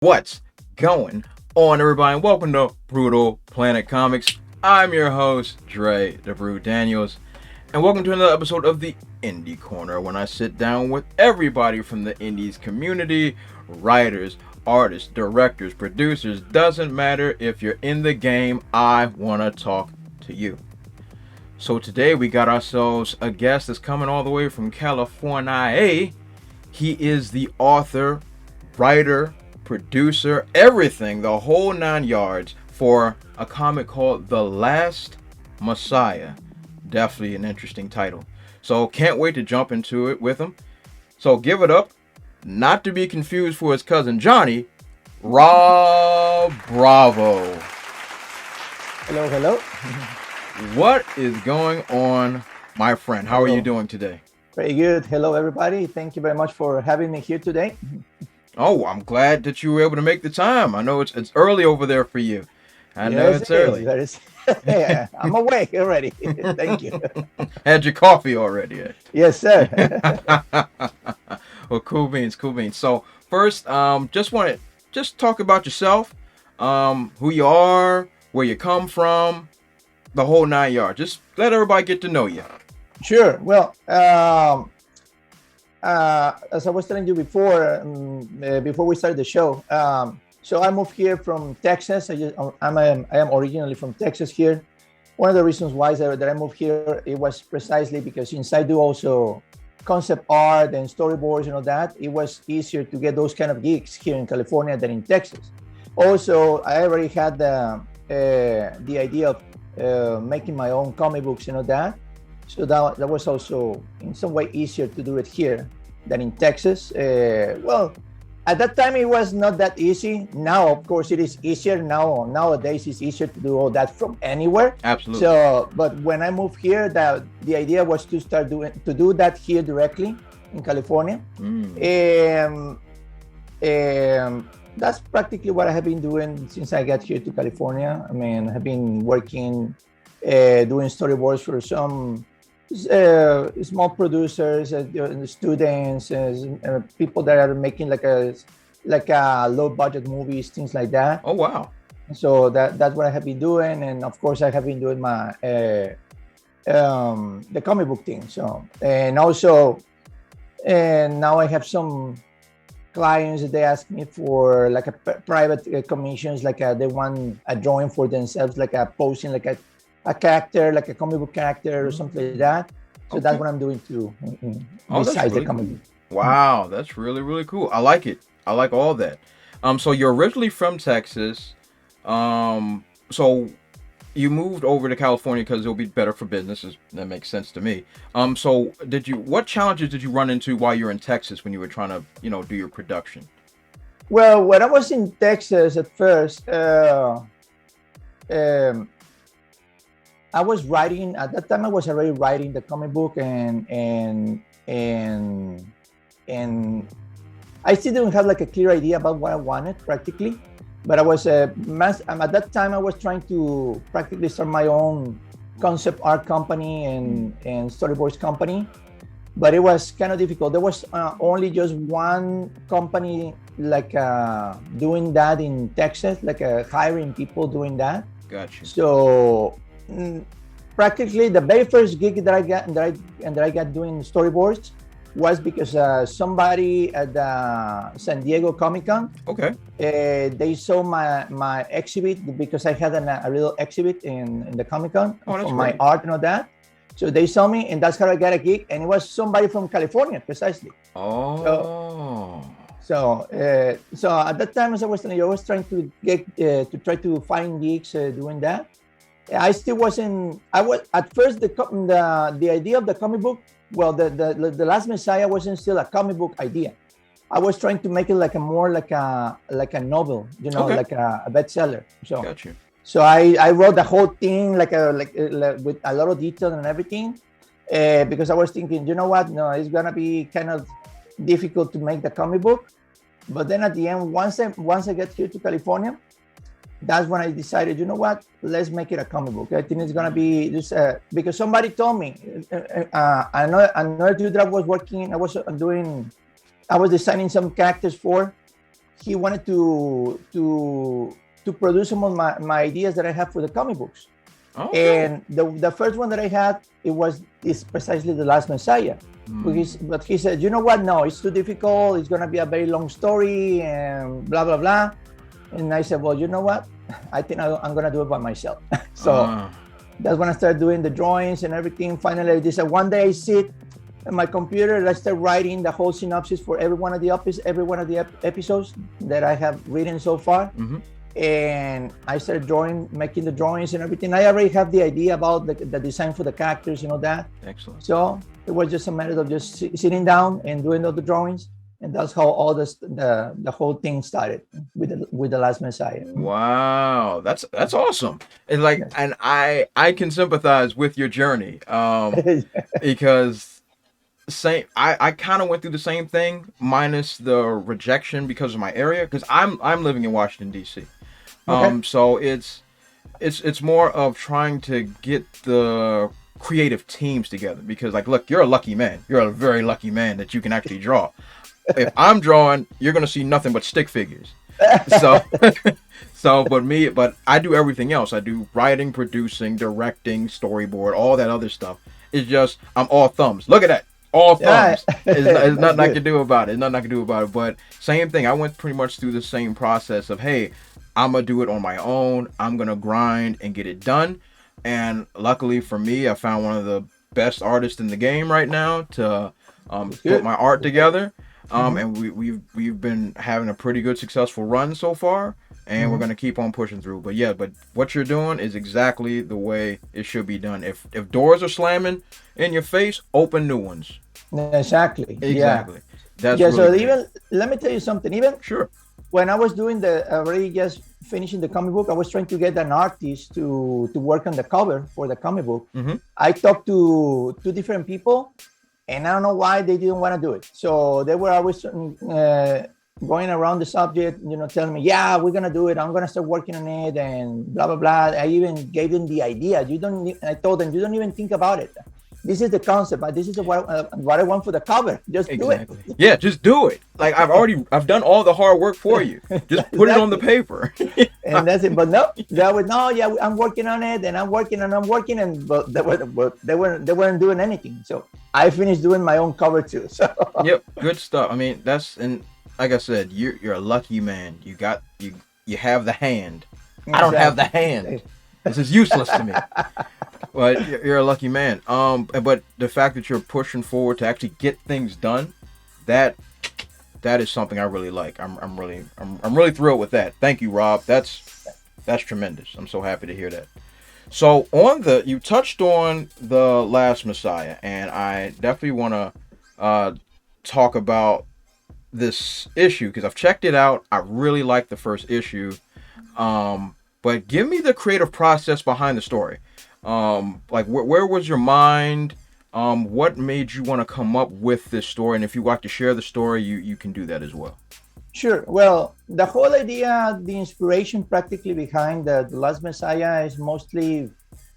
What's going on, everybody? And welcome to Brutal Planet Comics. I'm your host, Dre the Brew Daniels, and welcome to another episode of the Indie Corner, when I sit down with everybody from the indies community, writers, artists, directors, producers. Doesn't matter if you're in the game, I want to talk to you. So today we got ourselves a guest that's coming all the way from California. He is the author, writer, producer, everything, the whole 9 yards for a comic called The Last Messiah. Definitely an interesting title. So can't wait to jump into it with him. So give it up, not to be confused for his cousin Johnny, Rob Bravo. Hello. What is going on, my friend? How are you doing today? Very good. Hello, everybody. Thank you very much for having me here today. Oh, I'm glad that you were able to make the time. I know it's early over there for you. I know it's early. Yeah, I'm awake already. Thank you. Had your coffee already? Yes, sir. Well, cool beans. So first, just talk about yourself, who you are, where you come from, the whole 9 yards. Just let everybody get to know you. Sure. Well, as I was telling you before we started the show, so I moved here from Texas. I am originally from Texas here. One of the reasons why that I moved here, it was precisely because since I do also concept art and storyboards and all that, it was easier to get those kind of gigs here in California than in Texas. Also, I already had the idea of making my own comic books and all that. So that was also in some way easier to do it here than in Texas. Well, at that time it was not that easy. Now, of course, it is easier. Nowadays, it's easier to do all that from anywhere. Absolutely. So, but when I moved here, the idea was to do that here directly in California. That's practically what I have been doing since I got here to California. I mean, I have been working, doing storyboards for some small producers, students, people that are making like a low budget movies, things like that. Oh wow! So that's what I have been doing, and of course I have been doing my the comic book thing. So and now I have some clients that they ask me for like a private commissions, like they want a drawing for themselves, like a posing, like a character, like a comic book character or something like that. So okay. That's what I'm doing too, besides the comic book. Wow, that's really, really cool. I like it. I like all that. So you're originally from Texas. So you moved over to California because it'll be better for businesses. That makes sense to me. So what challenges did you run into while you were in Texas when you were trying to, do your production? Well, when I was in Texas at first, I was writing at that time. I was already writing the comic book, and I still didn't have like a clear idea about what I wanted practically. But I was at that time I was trying to practically start my own concept art company and storyboards company. But it was kind of difficult. There was only just one company like doing that in Texas, like hiring people doing that. Gotcha. So practically the very first gig that I got doing storyboards was because somebody at the San Diego Comic-Con, okay, they saw my exhibit because I had a little exhibit in the Comic-Con for my art and all that. So they saw me, and that's how I got a gig, and it was somebody from California precisely. Oh. So at that time, as I was telling you, I was trying to get to try to find gigs doing that. I still wasn't. I was at first the idea of the comic book. Well, the Last Messiah wasn't still a comic book idea. I was trying to make it like a novel, okay, like a bestseller. So, got you. So I wrote the whole thing like with a lot of detail and everything, because I was thinking, you know what? No, it's gonna be kind of difficult to make the comic book. But then at the end, once I get here to California, that's when I decided, you know what, let's make it a comic book. I think it's gonna be just because somebody told me, another dude that I was working, I was designing some characters for. he wanted to produce some of my ideas that I have for the comic books. Okay. And the first one that I had, is precisely The Last Messiah. But he said, you know what? No, it's too difficult. It's going to be a very long story and blah, blah, blah. And I said, well, you know what? I think I'm going to do it by myself. So that's when I started doing the drawings and everything. Finally, I decided one day I sit at my computer and I start writing the whole synopsis for every one of the episodes that I have written so far. And I started making the drawings and everything. I already have the idea about the design for the characters, that. Excellent. So it was just a matter of just sitting down and doing all the drawings, and that's how all the whole thing started with the Last Messiah. Wow, that's awesome. And like, yes. And I can sympathize with your journey, because I kind of went through the same thing, minus the rejection because of my area, because I'm living in Washington D.C. Okay. So it's more of trying to get the creative teams together, because like, look, you're a lucky man. You're a very lucky man that you can actually draw. If I'm drawing, you're gonna see nothing but stick figures. But I do everything else. I do writing, producing, directing, storyboard, all that other stuff. It's just I'm all thumbs. Look at that. All thumbs. It's nothing I can do about it. But same thing. I went pretty much through the same process of, hey, I'm going to do it on my own. I'm going to grind and get it done. And luckily for me, I found one of the best artists in the game right now to put my art together. And we've been having a pretty good successful run so far. And we're going to keep on pushing through. But what you're doing is exactly the way it should be done. If doors are slamming in your face, open new ones. Exactly. Yeah. That's really so great. Even, let me tell you something. Sure. When I was doing already just finishing the comic book, I was trying to get an artist to work on the cover for the comic book. I talked to 2 different people, and I don't know why they didn't want to do it. So they were always going around the subject, telling me, yeah, we're going to do it. I'm going to start working on it and blah, blah, blah. I even gave them the idea. I told them, you don't even think about it. This is the concept, but this is what I want for the cover. Just do it. Yeah, just do it. Like I've done all the hard work for you. Just put it on the paper. And that's it. But no, I'm working on it, and I'm working, but they weren't doing anything. So I finished doing my own cover too. So yep, good stuff. I mean, and like I said, you're a lucky man. You have the hand. Exactly. I don't have the hand. This is useless to me. But you're a lucky man. But the fact that you're pushing forward to actually get things done, that is something I really like. I'm really thrilled with that. Thank you, Rob. That's tremendous. I'm so happy to hear that. So you touched on The Last Messiah, and I definitely want to talk about this issue because I've checked it out. I really like the first issue. But give me the creative process behind the story. Like where was your mind? What made you want to come up with this story? And if you like to share the story, you can do that as well. Sure. Well, the whole idea, the inspiration practically behind the Last Messiah is mostly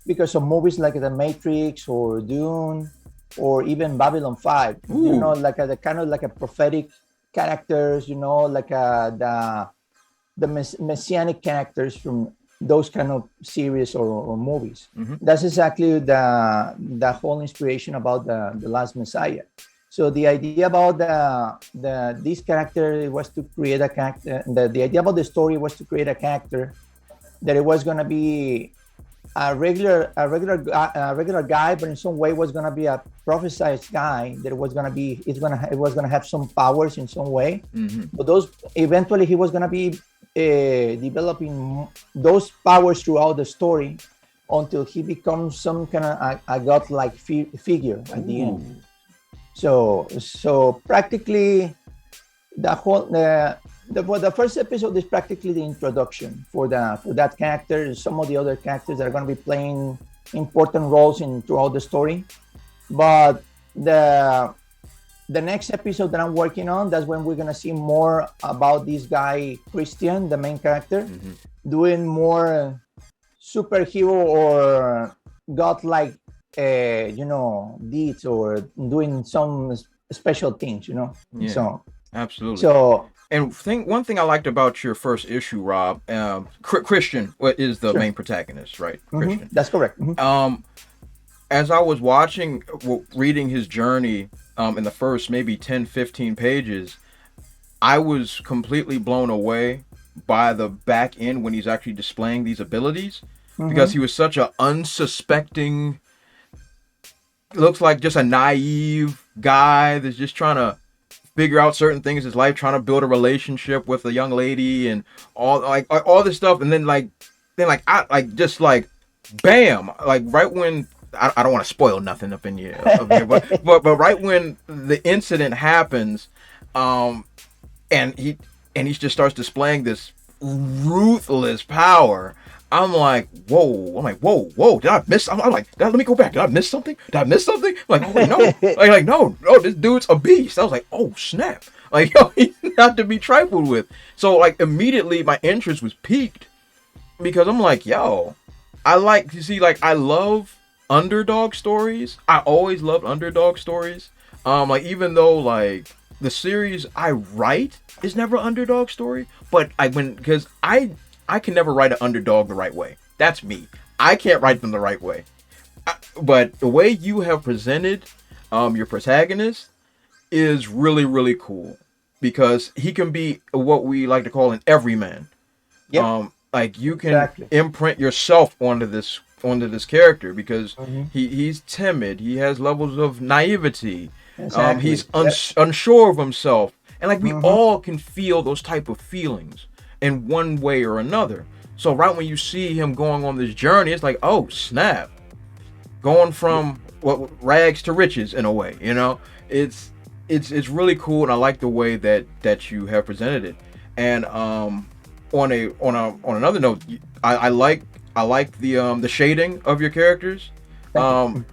because of movies like The Matrix or Dune or even Babylon 5. Ooh. Like the kind of like a prophetic characters, like the messianic characters from those kind of series or movies. That's exactly the whole inspiration about the Last Messiah. So the idea about this character was to create a character. The idea about the story was to create a character that it was going to be a regular guy, but in some way was going to be a prophesized guy that it was going to have some powers in some way. But those eventually he was going to be developing those powers throughout the story until he becomes some kind of a godlike figure at the end. So practically the first episode is practically the introduction for that character. Some of the other characters that are going to be playing important roles throughout the story. But the next episode that I'm working on, that's when we're going to see more about this guy, Christian, the main character, doing more superhero or godlike, deeds or doing some special things, Yeah, So absolutely. So one thing I liked about your first issue, Rob, Christian is the Sure. main protagonist, right? Christian. That's correct. As I was reading his journey in the first maybe 10, 15 pages, I was completely blown away by the back end when he's actually displaying these abilities, because he was such a unsuspecting, looks like just a naive guy that's just trying to figure out certain things in his life, trying to build a relationship with a young lady and all this stuff, and then bam, like right when I don't want to spoil nothing up in here, but right when the incident happens, and he just starts displaying this ruthless power. I'm like, whoa! Did I miss? I'm like, let me go back. Did I miss something? I'm like, oh wait, no, no, this dude's a beast. I was like, oh snap! Like, yo, he's not to be trifled with. So like immediately my interest was piqued, because I'm like, yo, I love underdog stories. I always loved underdog stories. Like even though like the series I write is never an underdog story, but because I can never write an underdog the right way. That's me. I can't write them the right way. But the way you have presented your protagonist is really, really cool, because he can be what we like to call an everyman. Yep. Like you can imprint yourself onto this character, because he's timid. He has levels of naivety. Exactly. He's unsure of himself. And like we all can feel those type of feelings in one way or another. So right when you see him going on this journey, it's like, oh snap, going from rags to riches in a way. You know, it's really cool, and I like the way that you have presented it. And on another note, I like the shading of your characters. I'm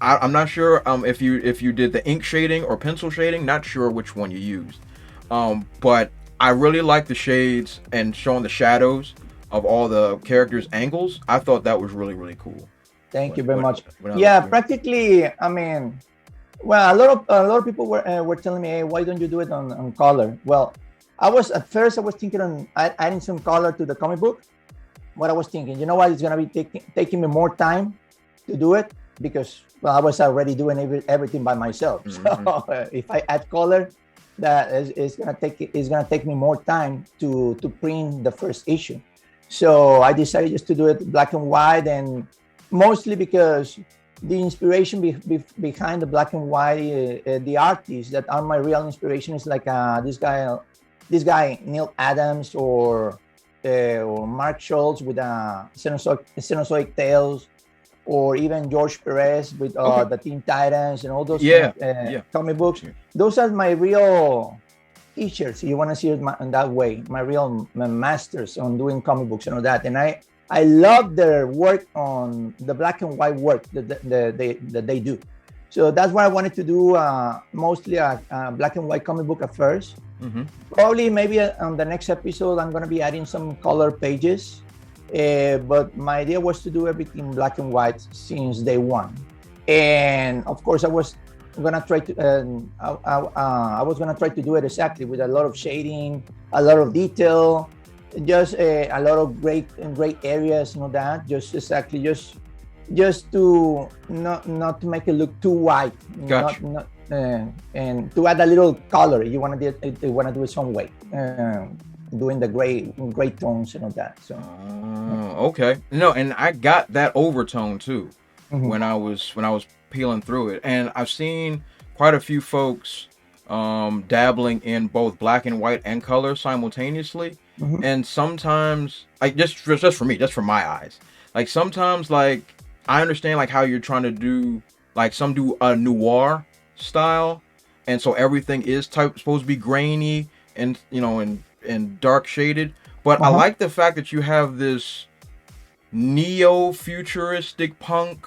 not sure if you did the ink shading or pencil shading. Not sure which one you used. But I really like the shades and showing the shadows of all the characters' angles. I thought that was really, really cool. Thank you very much. Yeah, practically. I mean, well, a lot of people were telling me, hey, why don't you do it on color? Well, at first I was thinking on adding some color to the comic book. What I was thinking, you know what, it's gonna be taking me more time to do it, because I was already doing everything by myself. So if I add color, that is gonna take me more time to print the first issue. So I decided just to do it black and white, and mostly because the inspiration behind the black and white, the artists that are my real inspiration is like this guy Neil Adams or Mark Schultz with Cenozoic Tales, or even George Perez with the Teen Titans and all those comic books. Those are my real teachers, you want to see it in that way, my real masters on doing comic books and all that. And I love their work on the black and white work that they do. So that's why I wanted to do mostly a black and white comic book at first. Probably maybe on the next episode I'm going to be adding some color pages. But my idea was to do everything black and white since day one. And of course I was gonna try to do it exactly with a lot of shading, a lot of detail, just a lot of great areas, you know, that just to not to make it look too white. Gotcha. And to add a little color, you want to do it some way, doing the gray tones and all that. So okay, no, and I got that overtone too when I was peeling through it, and I've seen quite a few folks dabbling in both black and white and color simultaneously. And sometimes, like just for me, just for my eyes, like sometimes, like I understand like how you're trying to do, like some do a noir style, and so everything is supposed to be grainy and, you know, and dark shaded, but I like the fact that you have this neo-futuristic punk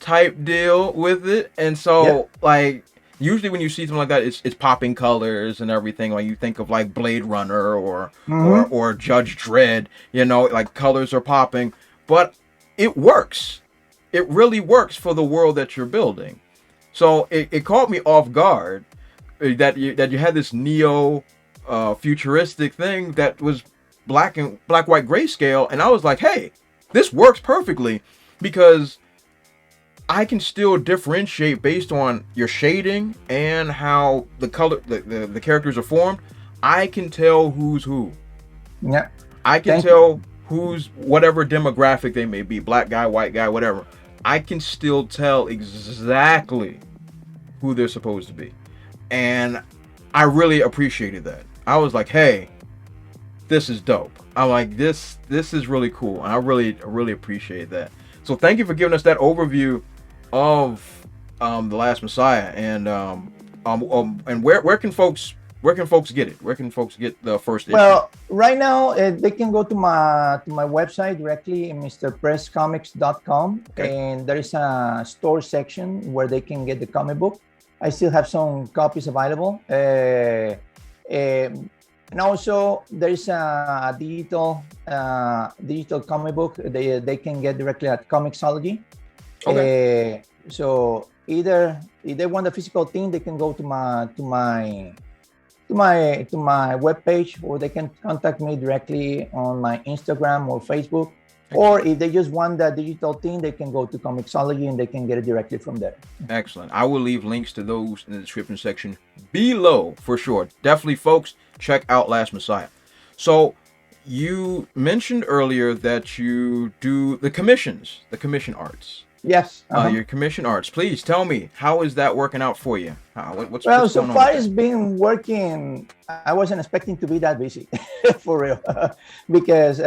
type deal with it. And so like usually when you see something like that, it's popping colors and everything. Like you think of like Blade Runner or Judge Dredd, you know, like colors are popping, but it works. It really works for the world that you're building. So it caught me off guard that you had this neo futuristic thing that was black white grayscale, and I was like, hey, this works perfectly because I can still differentiate based on your shading and how the color the characters are formed. I can tell who's who. Yeah. I can tell who's whatever demographic they may be, black guy, white guy, whatever. I can still tell exactly who they're supposed to be. And I really appreciated that. I was like, hey, this is dope. I'm like, this is really cool. And I really appreciate that. So thank you for giving us that overview of The Last Messiah. And where can folks get it? Where can folks get the first issue? Well, right now they can go to my website directly, mrpresscomics.com, and there is a store section where they can get the comic book. I still have some copies available, and also there is a digital comic book they can get directly at Comixology. Okay. So either if they want the physical thing, they can go to my webpage, or they can contact me directly on my Instagram or Facebook. Or if they just want that digital thing, they can go to Comixology and they can get it directly from there. Excellent. I will leave links to those in the description section below for sure. Definitely, folks, check out Last Messiah. So you mentioned earlier that you do the commission arts. Yes. Your commission arts. Please tell me, how is that working out for you? What's so far it's been working. I wasn't expecting to be that busy, for real, because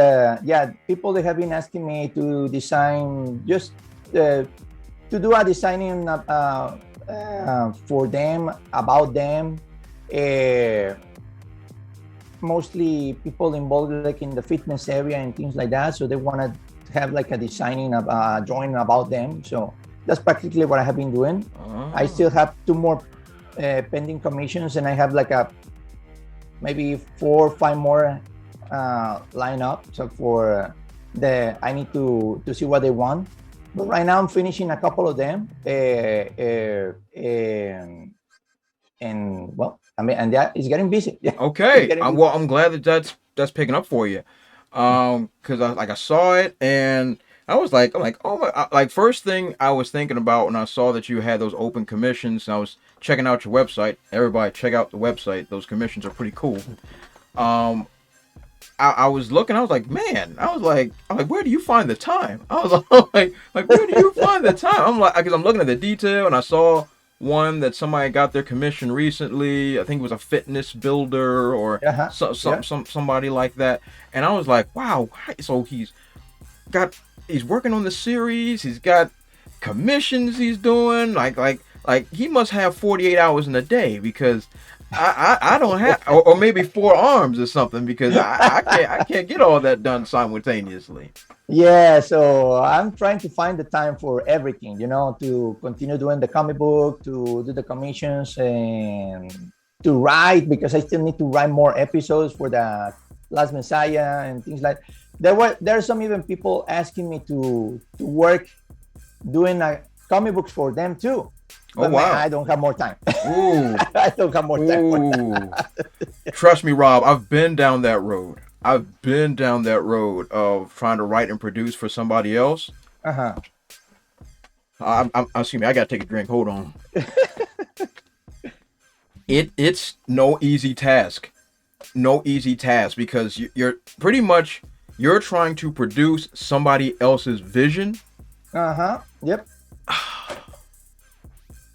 people they have been asking me to design just to do a designing for them, about them. Mostly people involved like in the fitness area and things like that, so they want to have like a designing of drawing about them. So that's practically what I have been doing. I still have 2 more pending commissions, and I have like maybe 4 or 5 more line up. So for I need to see what they want. But right now I'm finishing a couple of them, and well, I mean, and that is getting busy. Okay. Well, I'm glad that's picking up for you. Because I saw it and I'm like, oh my! Like, first thing I was thinking about when I saw that you had those open commissions, and I was checking out your website. Everybody, check out the website. Those commissions are pretty cool. I was looking. I was like, man. I'm like, where do you find the time? I was like, where do you find the time? I'm like, because I'm looking at the detail, and I saw one that somebody got their commission recently. I think it was a fitness builder or somebody like that. And I was like, wow. So he's working on the series. He's got commissions he's doing. Like he must have 48 hours in a day, because I don't have, or maybe 4 arms or something, because I can't get all that done simultaneously. Yeah, so I'm trying to find the time for everything, to continue doing the comic book, to do the commissions, and to write, because I still need to write more episodes for the Last Messiah and things like that. There are some even people asking me to work doing comic books for them too. But wow. Man, I don't have more time. Ooh. I don't have more time. Trust me, Rob, I've been down that road. I've been down that road of trying to write and produce for somebody else. Excuse me, I gotta take a drink. Hold on. It's no easy task. No easy task, because you're pretty much trying to produce somebody else's vision. Yep.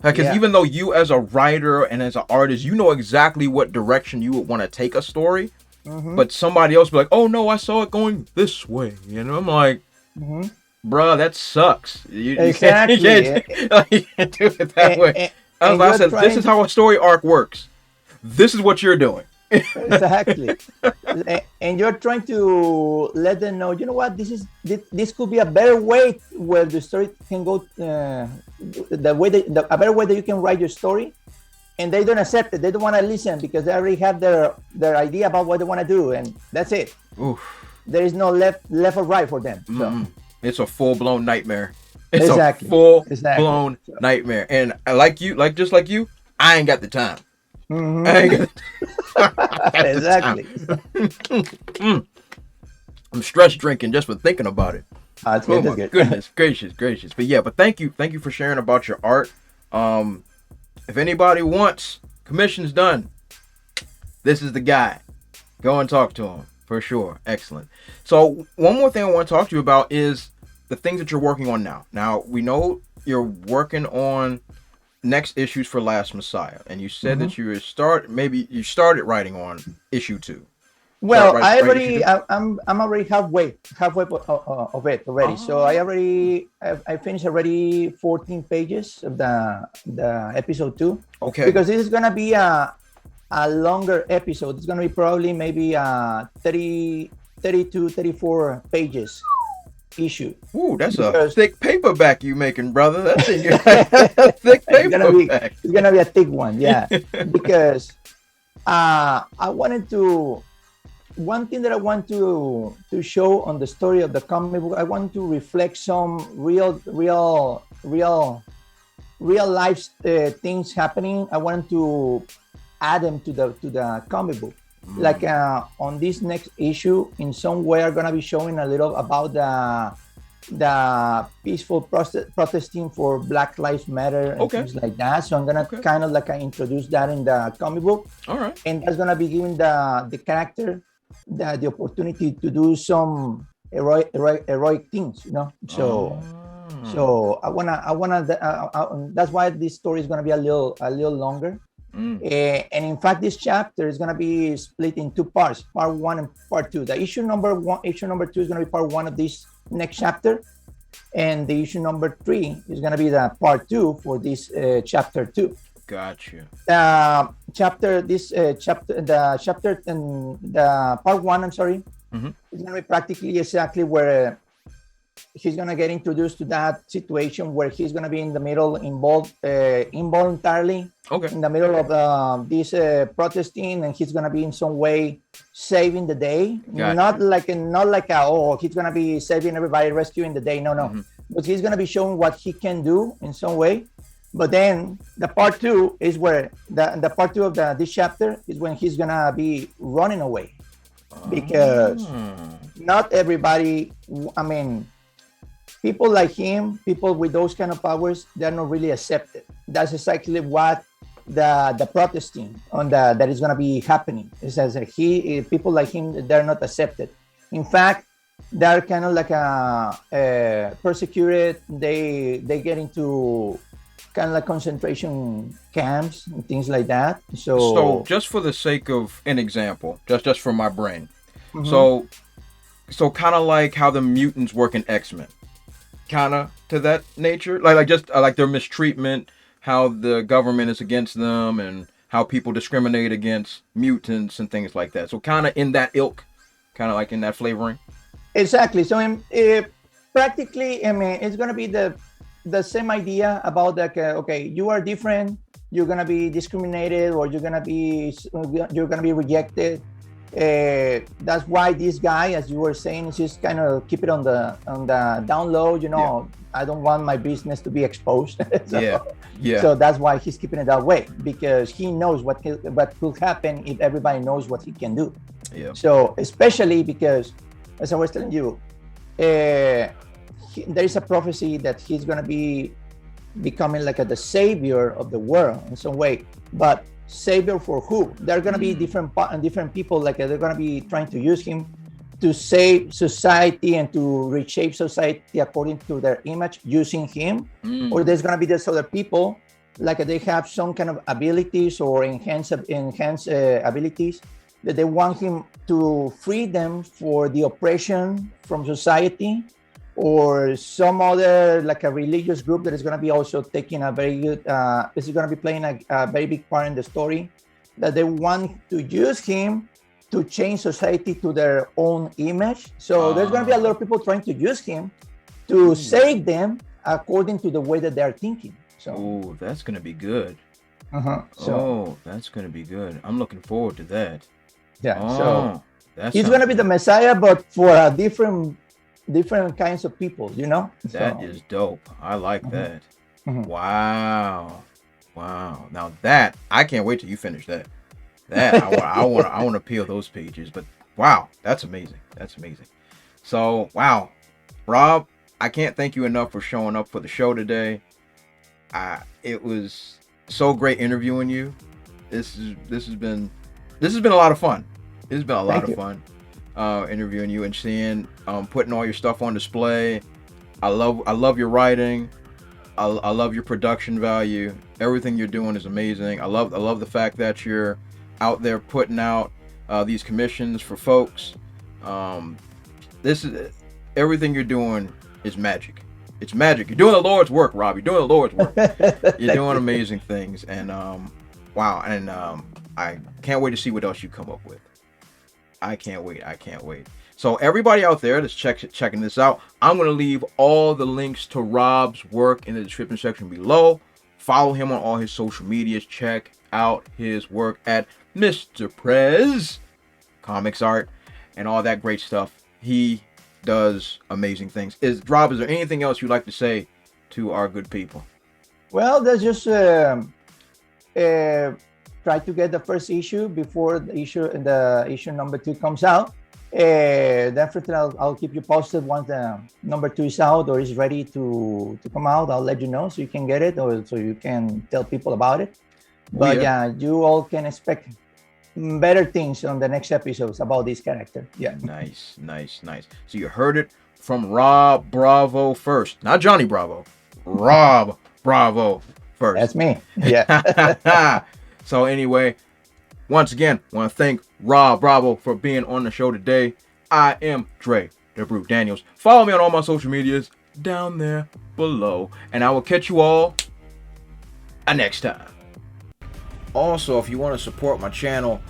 Because even though you as a writer and as an artist, you know exactly what direction you would want to take a story. But somebody else be like, oh no, I saw it going this way. I'm like, bruh, that sucks. Exactly. You can't do it that way. I said, this is how a story arc works. This is what you're doing. Exactly. And you're trying to let them know, you know what, this could be a better way where the story can go, a better way that you can write your story. And they don't accept it. They don't want to listen, because they already have their idea about what they want to do, and that's it. Oof. There is no left or right for them. So. It's a full-blown nightmare. It's exactly. a full-blown nightmare. And just like you, I ain't got the time. Mhm. I ain't gonna Exactly. Mm, I'm stress drinking just for thinking about it. That's Oh good. That's my good. goodness gracious. But yeah, but thank you for sharing about your art. Um, if anybody wants commissions done, this is the guy. Go and talk to him for sure. Excellent. So one more thing I want to talk to you about is the things that you're working on now. Now we know you're working on next issues for Last Messiah, and you said Mhm. that you started writing on issue 2. Start Well, writing issue 2. I'm already halfway of it already. So Oh, I finished already 14 pages of the episode 2, okay. because this is gonna be a longer episode. It's gonna be probably maybe 30, 32, 34 pages issue, Ooh, that's a because thick paperback you making, brother. That thing, thick it's gonna be paperback. it's gonna be a thick one, yeah. Because I wanted to one thing that I want to show on the story of the comic book, I want to reflect some real life things happening. I want to add them to the comic book. Like on this next issue, in some way, are gonna be showing a little about the peaceful protesting for Black Lives Matter and Okay. things like that. So I'm gonna Okay. kind of like introduce that in the comic book, All right. and that's gonna be giving the character the opportunity to do some heroic things, you know. So Oh. that's why this story is gonna be a little longer. Mm. And in fact, this chapter is going to be split in 2 parts, part 1 and part 2. The issue number 2 is going to be part 1 of this next chapter, and the issue number 3 is going to be the part 2 for this chapter 2. Gotcha. The chapter and the part 1, I'm sorry, is going to be practically exactly where he's going to get introduced to that situation where he's going to be in the middle, involved involuntarily in the middle of this protesting, and he's going to be in some way saving the day. Gotcha. Not like he's going to be saving everybody, rescuing the day. No. But he's going to be showing what he can do in some way. But then the part 2 is where the part 2 of this chapter is when he's going to be running away, because not everybody, I mean, people like him, people with those kind of powers, they're not really accepted. That's exactly what the protesting on that is going to be happening. It says that people like him, they're not accepted. In fact, they're kind of like persecuted. They get into kind of like concentration camps and things like that. So just for the sake of an example, just for my brain, so kind of like how the mutants work in XMen. Kind of to that nature, like just like their mistreatment, how the government is against them, and how people discriminate against mutants and things like that. So kind of in that ilk, kind of like in that flavoring. Exactly. So practically, I mean, it's gonna be the same idea about like, okay, you are different, you're gonna be discriminated, or you're gonna be rejected. That's why this guy, as you were saying, is just kind of keep it on the down low. You know, I don't want my business to be exposed. So that's why he's keeping it that way, because he knows what could happen if everybody knows what he can do. Yeah. So especially because, as I was telling you, there is a prophecy that he's going to be becoming like the savior of the world in some way, but savior for who? There are going to be different people, like they're going to be trying to use him to save society and to reshape society according to their image using him. Or there's going to be these other people, like they have some kind of abilities or enhanced abilities that they want him to free them for the oppression from society, or some other like a religious group that is going to be also taking a very good this is going to be playing a very big part in the story, that they want to use him to change society to their own image. So there's going to be a lot of people trying to use him to save them according to the way that they're thinking. So that's going to be good. That's going to be good. I'm looking forward to that. So he's going to be the Messiah, but for a different kinds of people, you know. That is dope. I like that. Wow. Wow. Now that I can't wait till you finish that. That I want to peel those pages. But wow, that's amazing. That's amazing. So wow, Rob, I can't thank you enough for showing up for the show today. It was so great interviewing you. This has been a lot of fun. This has been a lot of fun interviewing you and seeing putting all your stuff on display. I love your writing. I love your production value. Everything you're doing is amazing. I love the fact that you're out there putting out these commissions for folks. This is everything you're doing is magic. It's magic. You're doing the Lord's work, Rob. You're doing the Lord's work. You're doing amazing things, and wow. And I can't wait to see what else you come up with. I can't wait. So everybody out there that's checking this out, I'm going to leave all the links to Rob's work in the description section below. Follow him on all his social medias. Check out his work at Mr. Prez Comics Art and all that great stuff. He does amazing things. Rob, is there anything else you'd like to say to our good people? Well, that's just try to get the first issue before the issue number 2 comes out. Definitely, I'll keep you posted once the number 2 is out or is ready to come out. I'll let you know so you can get it or so you can tell people about it. But yeah, you all can expect better things on the next episodes about this character. Yeah. Nice. So you heard it from Rob Bravo first. Not Johnny Bravo. Rob Bravo first. That's me. Yeah. So anyway, once again, I want to thank Rob Bravo for being on the show today. I am Dre the Brute Daniels. Follow me on all my social medias down there below. And I will catch you all next time. Also, if you want to support my channel,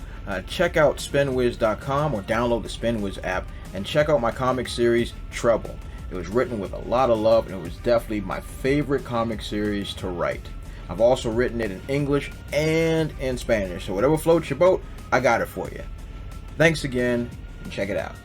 check out spinwiz.com or download the Spinwiz app and check out my comic series, Trouble. It was written with a lot of love and it was definitely my favorite comic series to write. I've also written it in English and in Spanish, so whatever floats your boat, I got it for you. Thanks again, and check it out.